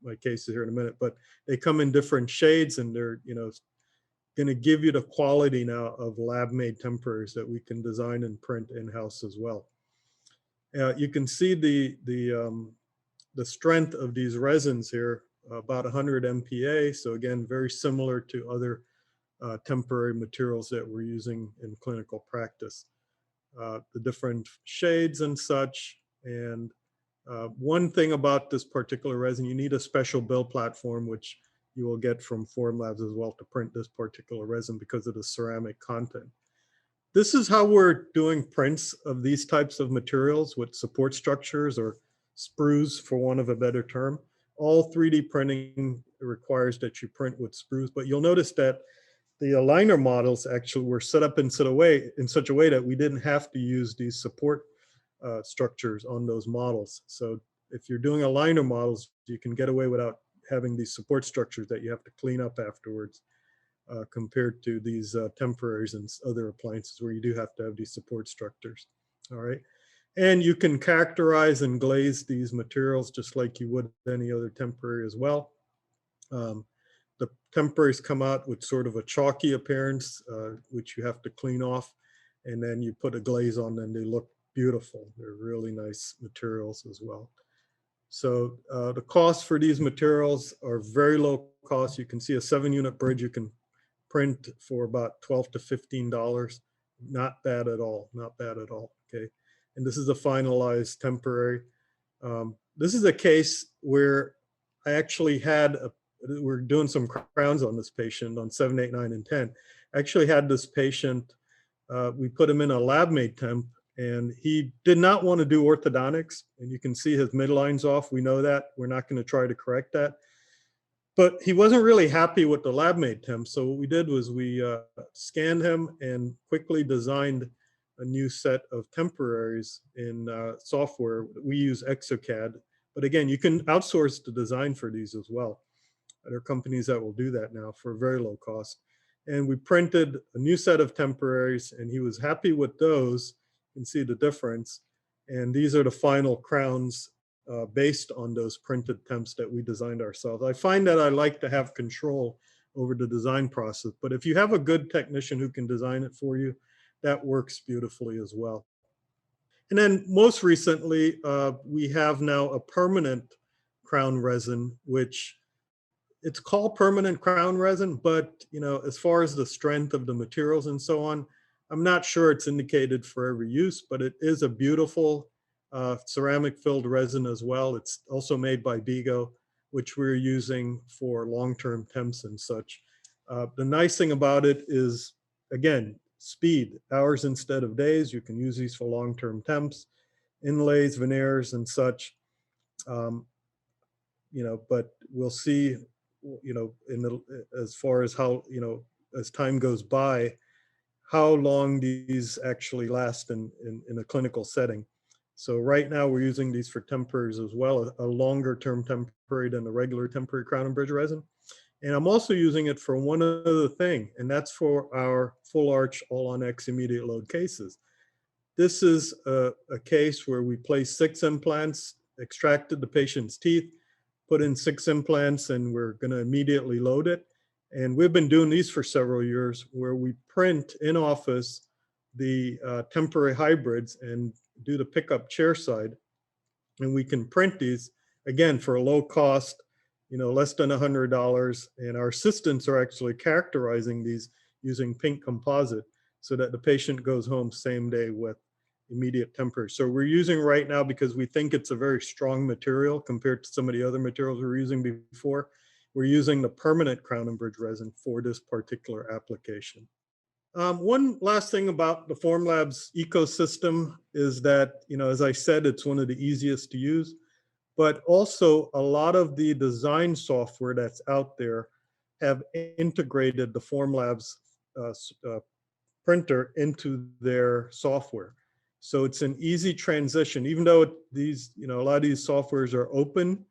my cases here in a minute, but they come in different shades, and they're going to give you the quality now of lab-made temporaries that we can design and print in-house as well. You can see the strength of these resins here, about 100 MPa. So again, very similar to other temporary materials that we're using in clinical practice. The different shades and such. And one thing about this particular resin, you need a special build platform, which you will get from Form Labs as well, to print this particular resin because of the ceramic content. This is how we're doing prints of these types of materials with support structures or sprues, for want of a better term. All 3D printing requires that you print with sprues, but you'll notice that the aligner models actually were set up in such a way that we didn't have to use these support structures on those models. So if you're doing aligner models, you can get away without having these support structures that you have to clean up afterwards, compared to these temporaries and other appliances where you do have to have these support structures. All right. And you can characterize and glaze these materials just like you would any other temporary as well. The temporaries come out with sort of a chalky appearance, which you have to clean off, and then you put a glaze on them. They look beautiful. They're really nice materials as well. So the costs for these materials are very low cost. You can see a 7-unit bridge you can print for about $12 to $15. Not bad at all. Not bad at all. Okay. And this is a finalized temporary. This is a case where I actually we're doing some crowns on this patient on 7, 8, 9, and 10. I actually had this patient, we put him in a lab-made temp, and he did not want to do orthodontics. And you can see his midline's off. We know that. We're not going to try to correct that. But he wasn't really happy with the lab-made temp. So what we did was we scanned him and quickly designed a new set of temporaries in software. We use Exocad. But again, you can outsource the design for these as well. There are companies that will do that now for very low cost. And we printed a new set of temporaries, and he was happy with those. You can see the difference. And these are the final crowns based on those printed temps that we designed ourselves. I find that I like to have control over the design process, but if you have a good technician who can design it for you, that works beautifully as well. And then most recently, we have now a permanent crown resin, which it's called permanent crown resin, but as far as the strength of the materials and so on, I'm not sure it's indicated for every use, but it is a beautiful ceramic filled resin as well. It's also made by Bigo, which we're using for long-term temps and such. The nice thing about it is, again, speed, hours instead of days. You can use these for long-term temps, inlays, veneers, and such. But we'll see, as far as how, as time goes by, how long these actually last in a clinical setting. So right now we're using these for temporaries as well, a longer term temporary than the regular temporary crown and bridge resin. And I'm also using it for one other thing, and that's for our full arch all on X immediate load cases. This is a, case where we placed 6 implants, extracted the patient's teeth, put in 6 implants, and we're going to immediately load it. And we've been doing these for several years, where we print in office the temporary hybrids and do the pickup chair side. And we can print these, again, for a low cost, less than $100. And our assistants are actually characterizing these using pink composite so that the patient goes home same day with immediate temporary. So we're using right now, because we think it's a very strong material compared to some of the other materials we were using before, we're using the permanent crown and bridge resin for this particular application. One last thing about the Formlabs ecosystem is that, as I said, it's one of the easiest to use, but also a lot of the design software that's out there have integrated the Formlabs printer into their software. So it's an easy transition, even though these, a lot of these softwares are open.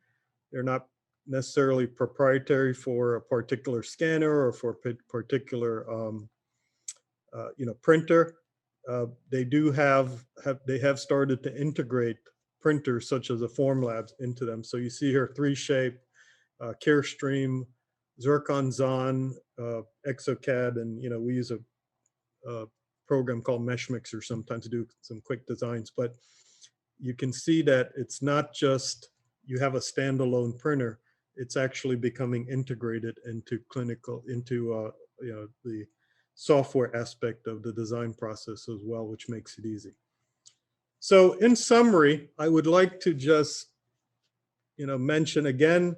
They're not necessarily proprietary for a particular scanner or for a particular printer. They have started to integrate printers such as a Formlabs into them. So you see here 3Shape, Carestream, Zircon Zon, Exocad, and we use a program called Mesh Mixer sometimes to do some quick designs. But you can see that it's not just you have a standalone printer; it's actually becoming integrated into the software aspect of the design process as well, which makes it easy. So in summary, I would like to just mention again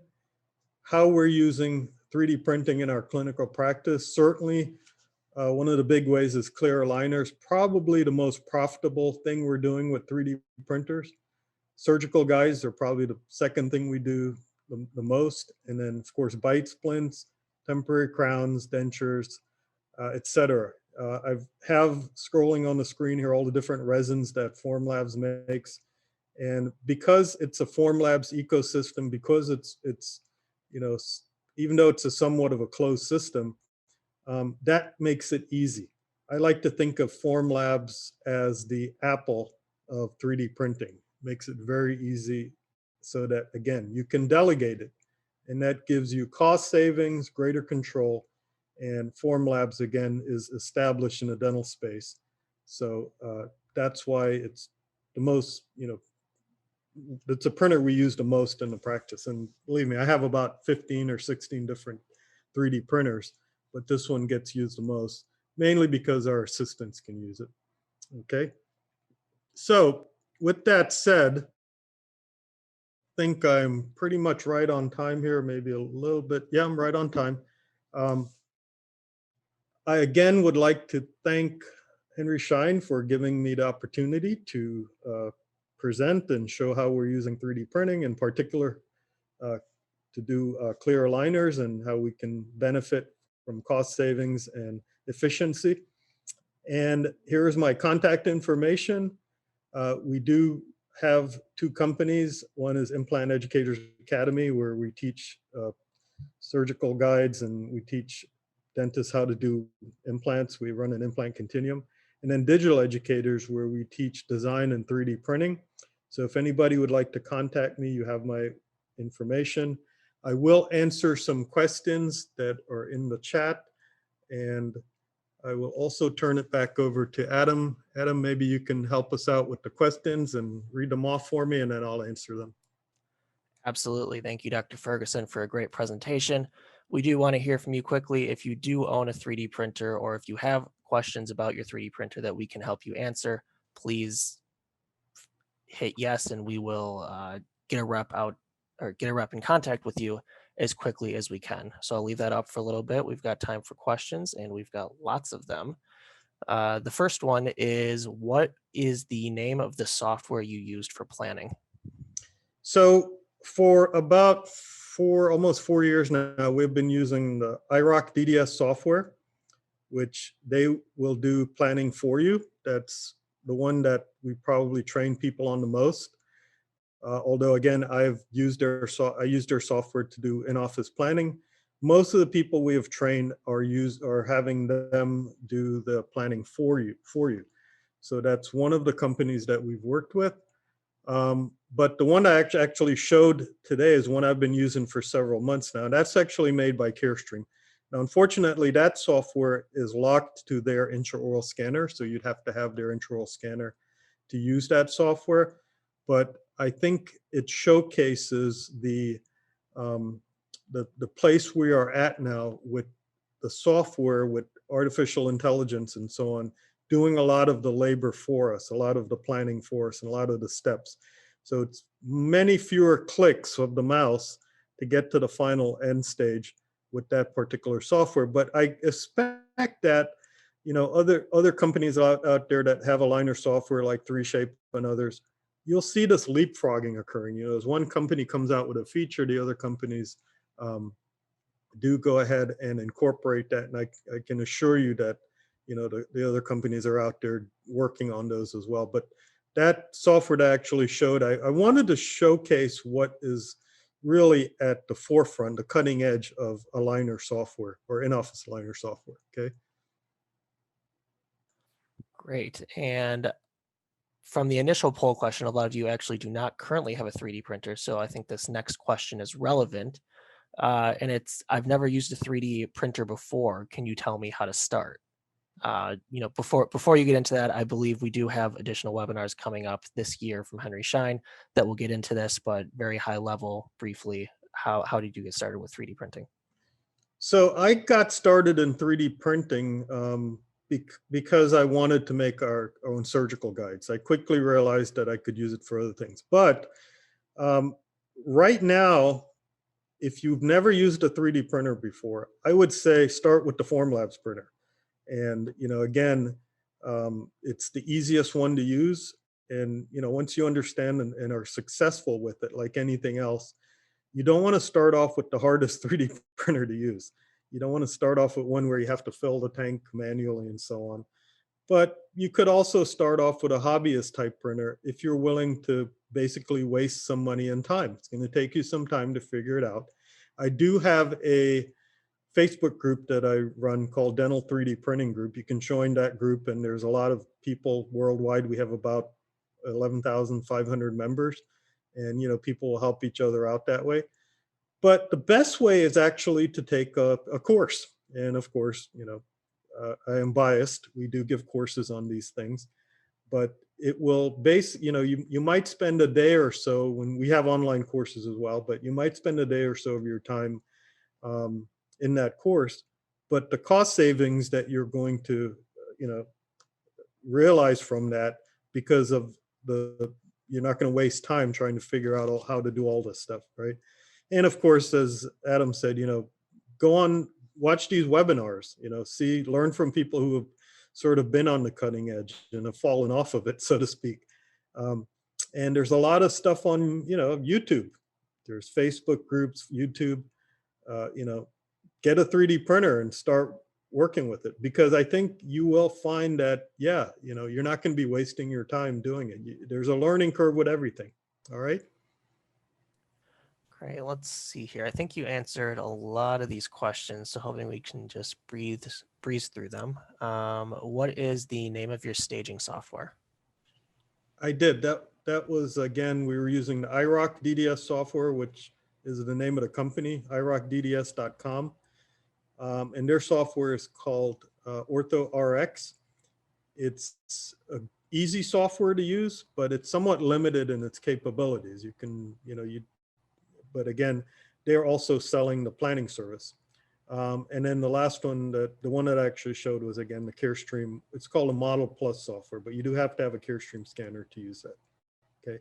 how we're using 3D printing in our clinical practice. Certainly, one of the big ways is clear aligners, probably the most profitable thing we're doing with 3D printers. Surgical guides are probably the second thing we do the most. And then, of course, bite splints, temporary crowns, dentures, etc. I have scrolling on the screen here all the different resins that Formlabs makes. And because it's a Formlabs ecosystem, because it's even though it's a somewhat of a closed system, that makes it easy. I like to think of Formlabs as the Apple of 3D printing. Makes it very easy so that, again, you can delegate it. And that gives you cost savings, greater control. And Formlabs, again, is established in the dental space. So that's why it's the most, it's a printer we use the most in the practice. And believe me, I have about 15 or 16 different 3D printers, but this one gets used the most, mainly because our assistants can use it. Okay. So with that said, I think I'm pretty much right on time here, maybe a little bit. Yeah, I'm right on time. I again would like to thank Henry Schein for giving me the opportunity to present and show how we're using 3D printing, in particular to do clear aligners and how we can benefit from cost savings and efficiency. And here's my contact information. We do have 2 companies. One is Implant Educators Academy, where we teach surgical guides and we teach dentists how to do implants. We run an implant continuum. And then Digital Educators, where we teach design and 3D printing. So if anybody would like to contact me, you have my information. I will answer some questions that are in the chat, and I will also turn it back over to Adam. Adam, maybe you can help us out with the questions and read them off for me, and then I'll answer them. Absolutely. Thank you, Dr. Ferguson, for a great presentation. We do want to hear from you quickly. If you do own a 3D printer, or if you have questions about your 3D printer that we can help you answer, please hit yes, and we will get a rep out, or get a rep in contact with you as quickly as we can. So I'll leave that up for a little bit. We've got time for questions, and we've got lots of them. The first one is, what is the name of the software you used for planning? So for about almost 4 years now, we've been using the IROC DDS software, which they will do planning for you. That's the one that we probably train people on the most. Although again, I used their software to do in-office planning. Most of the people we have trained are having them do the planning for you. So that's one of the companies that we've worked with. But the one I actually showed today is one I've been using for several months now. That's actually made by Carestream. Now, unfortunately, that software is locked to their intraoral scanner, so you'd have to have their intraoral scanner to use that software. But I think it showcases um, the place we are at now with the software, with artificial intelligence and so on, doing a lot of the labor for us, a lot of the planning for us, and a lot of the steps. So it's many fewer clicks of the mouse to get to the final end stage with that particular software. But I expect that, you know, other companies out there that have aligner software like 3Shape and others, you'll see this leapfrogging occurring. You know, as one company comes out with a feature, the other companies um, do go ahead and incorporate that. And I can assure you that, you know, the other companies are out there working on those as well. But that software that I actually showed, I wanted to showcase what is really at the forefront, the cutting edge of aligner software or in-office aligner software, okay? Great. And from the initial poll question, a lot of you actually do not currently have a 3D printer. So I think this next question is relevant. And it's, I've never used a 3D printer before. Can you tell me how to start? You know, before you get into that, I believe we do have additional webinars coming up this year from Henry Schein that will get into this, but very high level, briefly, how did you get started with 3D printing? So I got started in 3D printing because I wanted to make our own surgical guides. I quickly realized that I could use it for other things. But um, right now, if you've never used a 3D printer before, I would say start with the Formlabs printer. And, you know, again, it's the easiest one to use. And, you know, once you understand and are successful with it, like anything else, you don't want to start off with the hardest 3D printer to use. You don't want to start off with one where you have to fill the tank manually and so on. But you could also start off with a hobbyist type printer if you're willing to basically waste some money and time. It's going to take you some time to figure it out. I do have a Facebook group that I run called Dental 3D Printing Group. You can join that group, and there's a lot of people worldwide. We have about 11,500 members, and you know, people will help each other out that way. But the best way is actually to take a course. And of course, you know, I am biased. We do give courses on these things, but it will you know, you might spend a day or so, when we have online courses as well, but you might spend a day or so of your time um, in that course. But the cost savings that you're going to, you know, realize from that, because of you're not going to waste time trying to figure out how to do all this stuff, right? And of course, as Adam said, you know, go on, watch these webinars, you know, learn from people who have sort of been on the cutting edge and have fallen off of it, so to speak. Um, and there's a lot of stuff on, you know, YouTube. There's Facebook groups, YouTube, you know, get a 3D printer and start working with it, because I think you will find that, yeah, you know, you're not going to be wasting your time doing it. There's a learning curve with everything. All right. Great. Let's see here. I think you answered a lot of these questions, so hoping we can just breeze through them. What is the name of your staging software? I did. That was, again, we were using the iRock DDS software, which is the name of the company, irockdds.com. And their software is called OrthoRx. It's a easy software to use, but it's somewhat limited in its capabilities. You can, you know, but again, they're also selling the planning service. And then the last one, the one that I actually showed was, again, the Carestream. It's called a Model Plus software, but you do have to have a Carestream scanner to use that. Okay.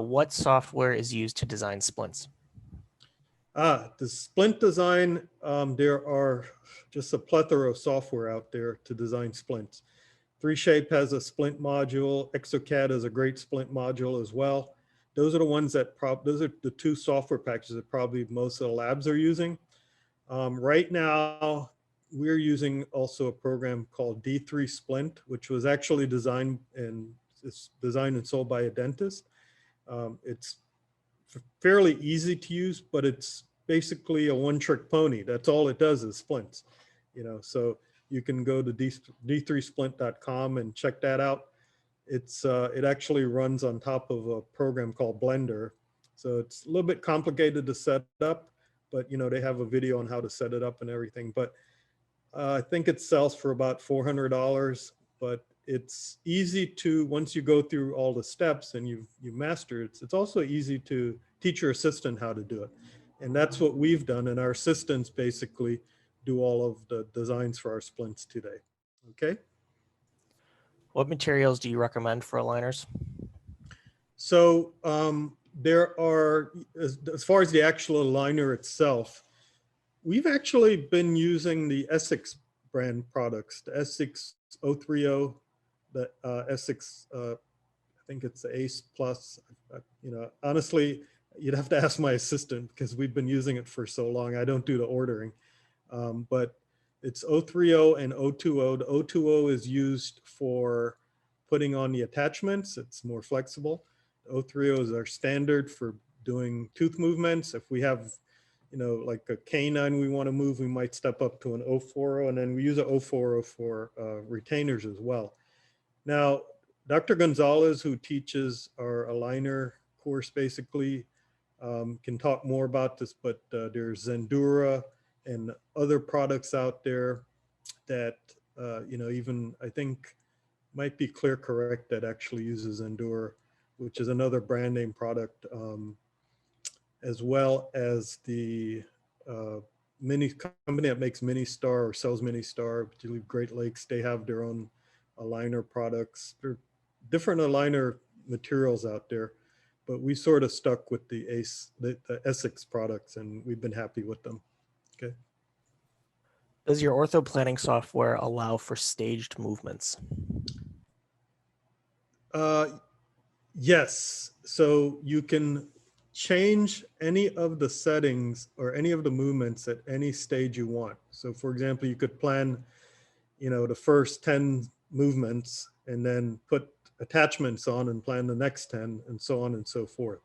What software is used to design splints? The splint design, there are just a plethora of software out there to design splints. 3Shape has a splint module. Exocad is a great splint module as well. Those are the ones that those are the two software packages that probably most of the labs are using. Right now, we're using also a program called D3 Splint, which was actually designed and sold by a dentist. It's fairly easy to use, but it's basically a one-trick pony. That's all it does is splints, you know. So you can go to d3splint.com and check that out. It actually runs on top of a program called Blender. So it's a little bit complicated to set up, but they have a video on how to set it up and everything. But I think it sells for about $400, but it's easy to, once you go through all the steps and you master it, it's also easy to teach your assistant how to do it. And that's what we've done. And our assistants basically do all of the designs for our splints today. Okay. What materials do you recommend for aligners? So there are, as far as the actual aligner itself, we've actually been using the Essex brand products, the Essex 030, the Essex, I think it's the Ace Plus. Honestly, you'd have to ask my assistant because we've been using it for so long. I don't do the ordering, but it's 030 and 020. The 020 is used for putting on the attachments. It's more flexible. The 030 is our standard for doing tooth movements. If we have like a canine we want to move, we might step up to an 040, and then we use a 040 for retainers as well. Now, Dr. Gonzalez, who teaches our aligner course basically, can talk more about this, but there's Zendura and other products out there that, even I think might be Clear Correct that actually uses Zendura, which is another brand name product, as well as the mini company that makes Mini-Star or sells Mini-Star, particularly Great Lakes. They have their own aligner products. There are different aligner materials out there, but we sort of stuck with the Essex products, and we've been happy with them. Okay. Does your ortho planning software allow for staged movements? Yes. So you can change any of the settings or any of the movements at any stage you want. So for example, you could plan, the first 10 movements and then put attachments on and plan the next 10 and so on and so forth.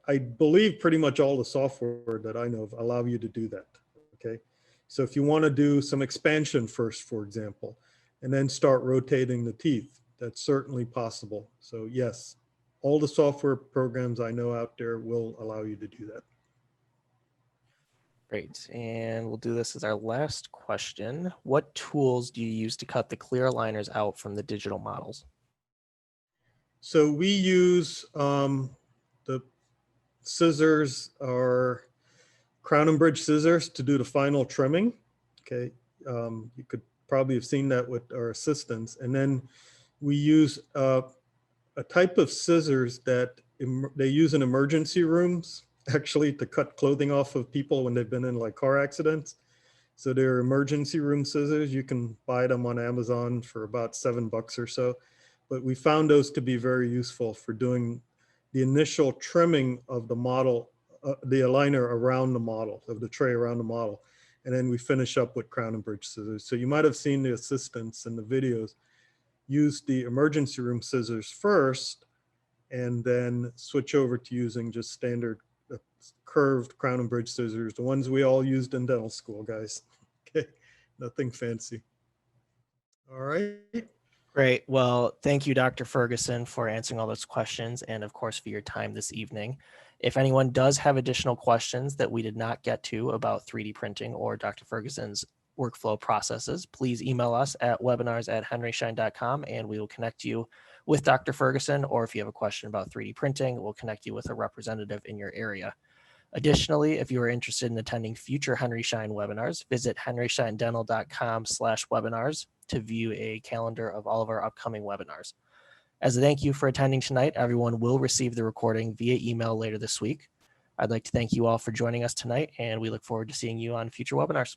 I believe pretty much all the software that I know of allow you to do that. Okay. So if you want to do some expansion first, for example, and then start rotating the teeth, that's certainly possible. So yes, all the software programs I know out there will allow you to do that. Great. And we'll do this as our last question. What tools do you use to cut the clear aligners out from the digital models? So we use the scissors, or crown and bridge scissors, to do the final trimming. Okay. You could probably have seen that with our assistants. And then we use a type of scissors that they use in emergency rooms, actually, to cut clothing off of people when they've been in like car accidents. So they're emergency room scissors. You can buy them on Amazon for about $7 or so. But we found those to be very useful for doing the initial trimming of the model, the aligner around the model, of the tray around the model. And then we finish up with crown and bridge scissors. So you might have seen the assistants in the videos use the emergency room scissors first, and then switch over to using just standard curved crown and bridge scissors, the ones we all used in dental school, guys. Okay, nothing fancy. All right. Great. Well, thank you, Dr. Ferguson, for answering all those questions and, of course, for your time this evening. If anyone does have additional questions that we did not get to about 3D printing or Dr. Ferguson's workflow processes, please email us at webinars@henryschein.com and we will connect you with Dr. Ferguson. Or if you have a question about 3D printing, we'll connect you with a representative in your area. Additionally, if you are interested in attending future Henry Schein webinars, visit henryscheinddental.com/webinars to view a calendar of all of our upcoming webinars. As a thank you for attending tonight, everyone will receive the recording via email later this week. I'd like to thank you all for joining us tonight, and we look forward to seeing you on future webinars.